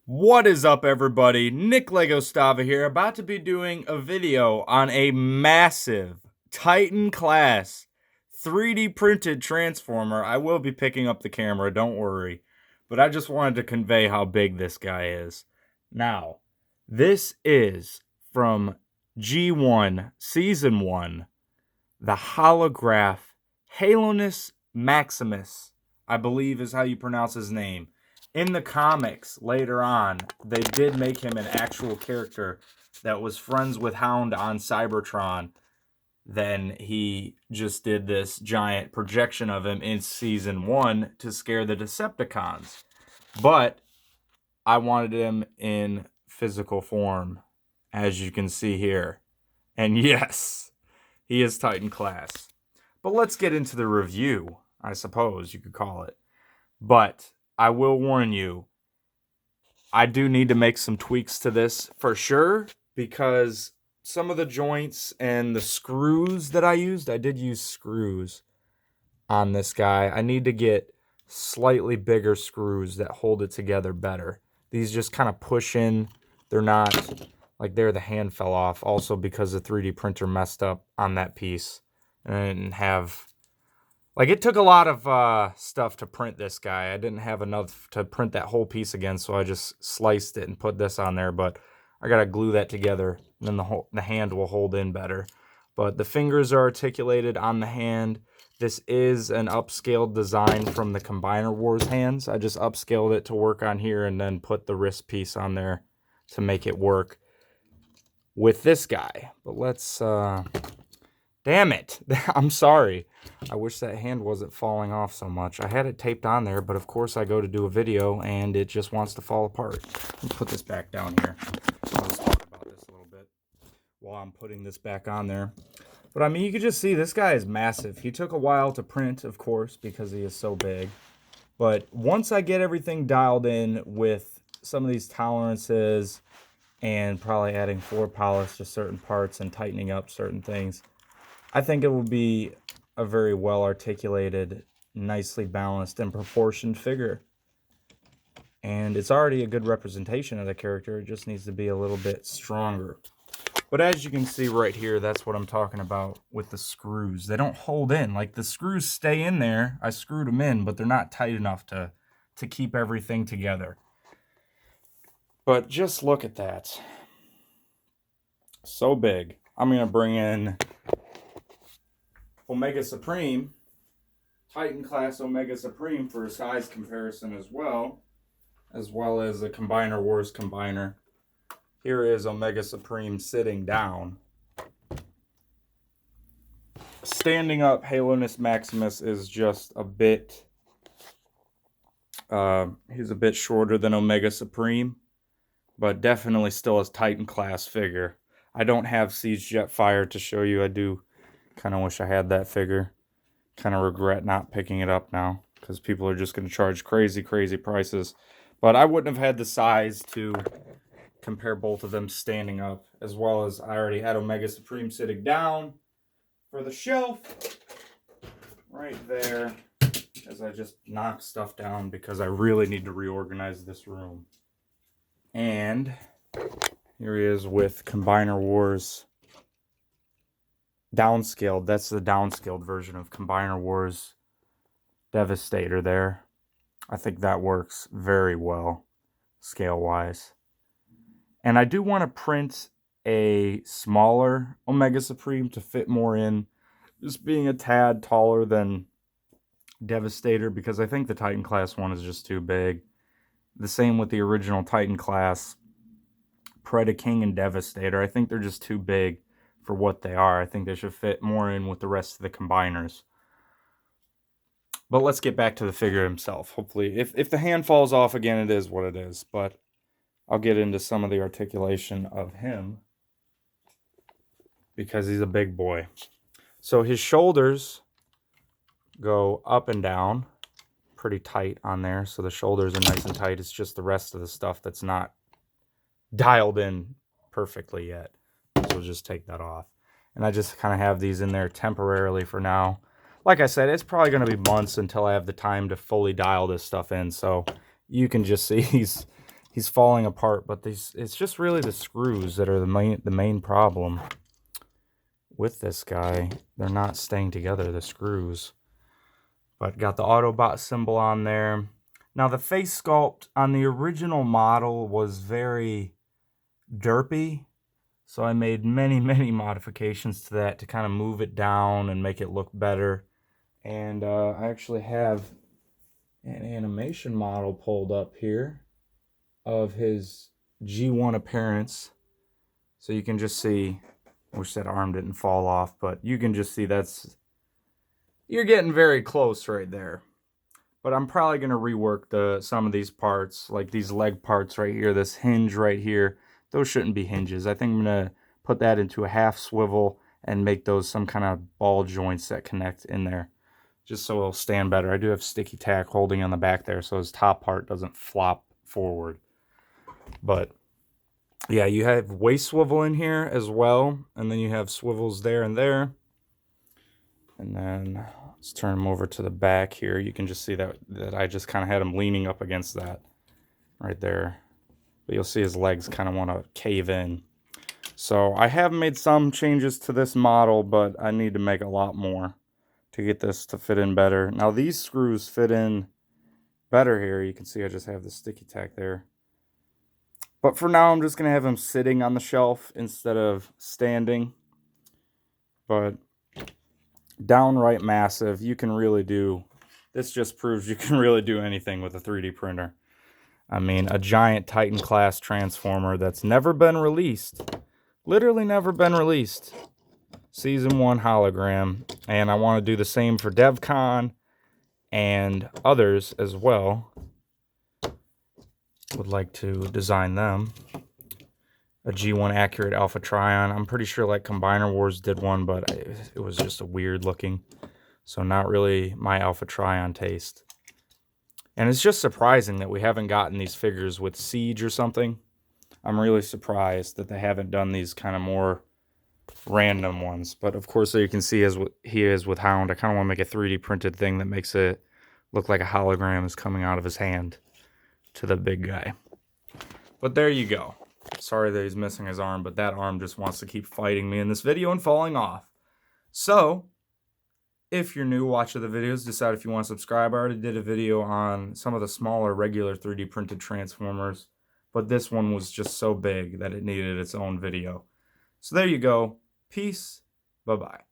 What is up, everybody? Nicklegostava here, about to be doing a video on a massive Titan class 3D printed transformer. I will be picking up the camera, don't worry. But I just wanted to convey how big this guy is. Now, this is from G1 Season 1, the holograph Halonix Maximus, I believe is how you pronounce his name. In the comics, later on, they did make him an actual character that was friends with Hound on Cybertron. Then he just did this giant projection of him in Season 1 to scare the Decepticons. But I wanted him in physical form, as you can see here. And yes, he is Titan class. But let's get into the review, I suppose you could call it. But I will warn you, I do need to make some tweaks to this for sure, because some of the joints and the screws that I used, I did use screws on this guy. I need to get slightly bigger screws that hold it together better. These just kind of push in. They're not, like there the hand fell off, also because the 3D printer messed up on that piece. And I didn't have... Like, it took a lot of stuff to print this guy. I didn't have enough to print that whole piece again, so I just sliced it and put this on there. But I got to glue that together, and then the hand will hold in better. But the fingers are articulated on the hand. This is an upscaled design from the Combiner Wars hands. I just upscaled it to work on here and then put the wrist piece on there to make it work with this guy. But let's... Damn it. I'm sorry. I wish that hand wasn't falling off so much. I had it taped on there, but of course I go to do a video and it just wants to fall apart. Let me put this back down here. I'll just talk about this a little bit while I'm putting this back on there. But I mean, you can just see this guy is massive. He took a while to print, of course, because he is so big. But once I get everything dialed in with some of these tolerances and probably adding floor polish to certain parts and tightening up certain things, I think it will be a very well articulated, nicely balanced and proportioned figure. And it's already a good representation of the character. It just needs to be a little bit stronger. But as you can see right here, that's what I'm talking about with the screws. They don't hold in. Like, the screws stay in there. I screwed them in, but they're not tight enough to keep everything together. But just look at that. So big. I'm going to bring in Omega Supreme, Titan class Omega Supreme for a size comparison as well as a Combiner Wars combiner. Here is Omega Supreme sitting down. Standing up, Halonix Maximus is just a bit, he's a bit shorter than Omega Supreme, but definitely still a Titan class figure. I don't have Siege Jetfire to show you. I do kind of wish I had that figure. Kind of regret not picking it up now, because people are just going to charge crazy prices. But I wouldn't have had the size to compare both of them standing up, as well as I already had Omega Supreme sitting down for the shelf right there, as I just knocked stuff down because I really need to reorganize this room. And here he is with Combiner Wars downscaled. That's the downscaled version of Combiner Wars Devastator there. I think that works very well scale wise. And I do want to print a smaller Omega Supreme to fit more in, just being a tad taller than Devastator, because I think the Titan class one is just too big. The same with the original Titan class Predaking and Devastator. I think they're just too big for what they are. I think they should fit more in with the rest of the combiners. But let's get back to the figure himself. Hopefully, if the hand falls off again, it is what it is. But I'll get into some of the articulation of him, because he's a big boy. So his shoulders go up and down pretty tight on there. So the shoulders are nice and tight. It's just the rest of the stuff that's not dialed in perfectly yet. So we'll just take that off. And I just kind of have these in there temporarily for now. Like I said, it's probably going to be months until I have the time to fully dial this stuff in. So you can just see he's he's falling apart, but it's just really the screws that are the main problem with this guy. They're not staying together, the screws. But got the Autobot symbol on there. Now the face sculpt on the original model was very derpy, so I made many modifications to that to kind of move it down and make it look better. And I actually have an animation model pulled up here of his G1 appearance, so you can just see. I wish that arm didn't fall off, but you can just see you're getting very close right there. But I'm probably going to rework some of these parts, like these leg parts right here, this hinge right here. Those shouldn't be hinges. I think I'm going to put that into a half swivel and make those some kind of ball joints that connect in there, just so it'll stand better. I do have sticky tack holding on the back there, so his top part doesn't flop forward. But yeah, you have waist swivel in here as well, and then you have swivels there and there. And then let's turn him over to the back here. You can just see that I just kind of had him leaning up against that right there. But you'll see his legs kind of want to cave in. So I have made some changes to this model, but I need to make a lot more to get this to fit in better. Now these screws fit in better here. You can see I just have the sticky tack there. But for now, I'm just going to have him sitting on the shelf instead of standing. But downright massive. You can really do, this just proves you can really do anything with a 3D printer. I mean, a giant Titan class transformer that's never been released. Literally never been released. Season 1 hologram. And I want to do the same for DevCon and others as well. Would like to design them. A G1 accurate Alpha Trion. I'm pretty sure like Combiner Wars did one, but it was just a weird looking. So not really my Alpha Trion taste. And it's just surprising that we haven't gotten these figures with Siege or something. I'm really surprised that they haven't done these kind of more random ones. But of course, so you can see as he is with Hound, I kind of want to make a 3D printed thing that makes it look like a hologram is coming out of his hand to the big guy. But there you go. Sorry that he's missing his arm, but that arm just wants to keep fighting me in this video and falling off. So, if you're new, watching the videos, decide if you want to subscribe. I already did a video on some of the smaller regular 3D printed Transformers, but this one was just so big that it needed its own video. So there you go. Peace. Bye-bye.